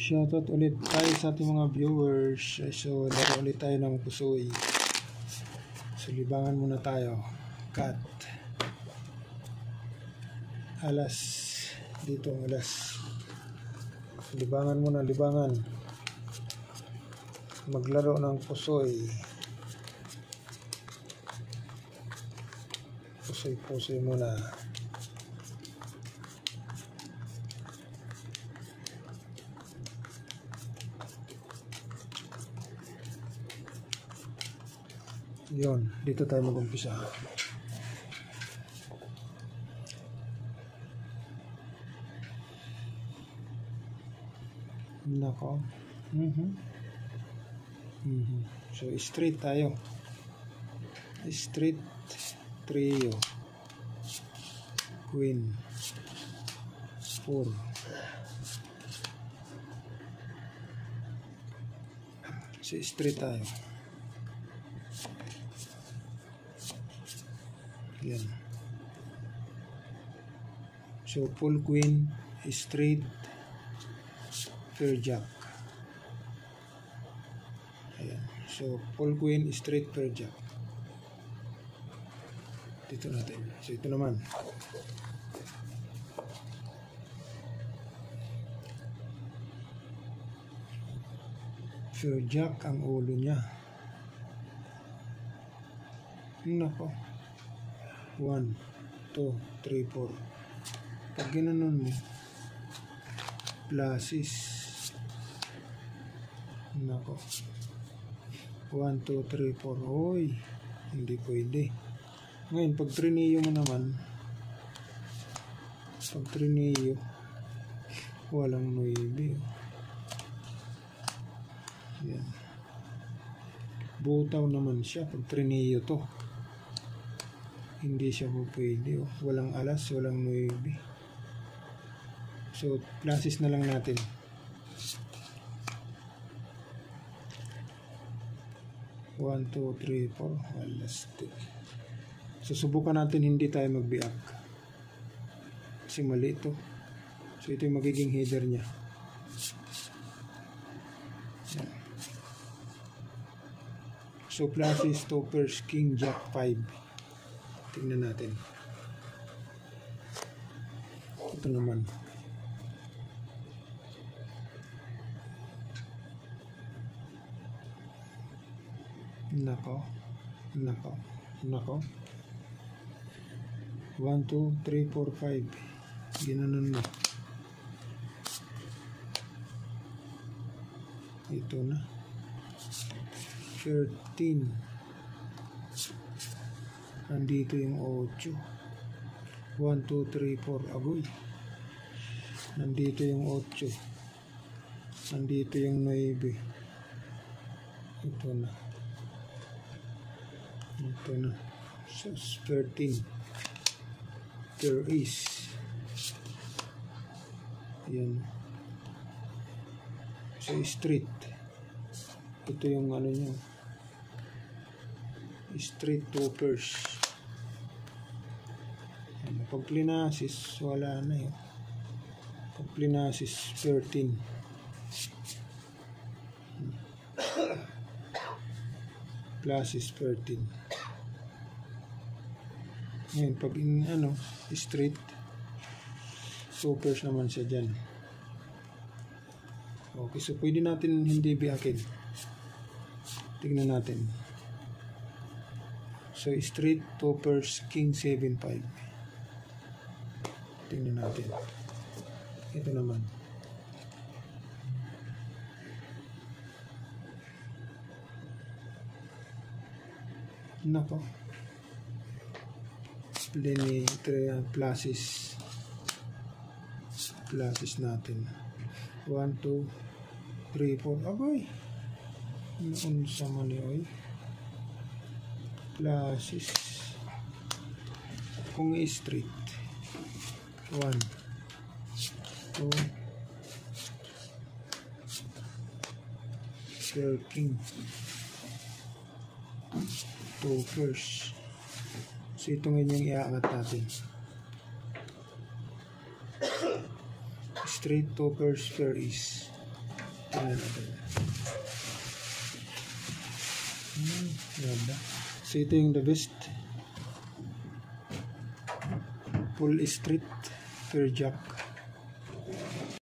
Shoutout ulit tayo sa ating mga viewers. So, laro ulit tayo ng pusoy. So, libangan muna tayo. Cut. Alas. Dito ang alas. Libangan muna, libangan. Maglaro ng pusoy. Pusoy muna. Yun, dito tayo mag-umpisa. Nako. So, straight tayo. Straight, trio. Queen. 4. So, straight tayo. Yan. So, full queen, straight, pair jack. Ayan. So, full queen, straight, pair jack. Dito natin. So, ito naman. Pair jack ang ulo niya. Nako. 1, 2, 3, 4. Pag ginanon mo, pluses. Nako. 1, 2, 3, 4. Oy, hindi pwede. Ngayon, pag trineo mo naman, pag trineo, walang 9. Yan. Butaw naman siya pag trineo to. Hindi siya po pwede. Walang alas, walang 9. So, pluses na lang natin. One, 2, 3, 4. Alas. Susubukan natin hindi tayo magbiak. Kasi mali ito. So, ito yung magiging header niya. Yan. So, pluses, toppers, king, jack, 5. Tingnan natin. Ito naman. Nako. 1, 2, 3, 4, 5. Ginanon mo. Ito na. 13. Nandito yung 8. 1, 2, 3, 4. Agoy. Nandito yung 8. Nandito yung 9. Ito na. Ito na. So, 13. There is. Yan. So, street. Ito yung ano nyo. Street toppers. Pag plinasis, wala na yun. Pag plinasis, 13. Pluses, 13. Ngayon, pag straight, toppers naman siya dyan. Okay, so pwede natin hindi biyakin. Tignan natin. So, straight, toppers, king, 7, 5. Tingnan natin. Ito naman. Nako. Pluses. Pluses natin. 1, 2, 3, 4. Agoy. Unsa man oy. Pluses. Kung straight. 1, 2, king, toppers. So ito ngayon yung iaangat natin. Straight, toppers, pair is. Try natin. Ganda. So ito yung the best. Full street, fair jack.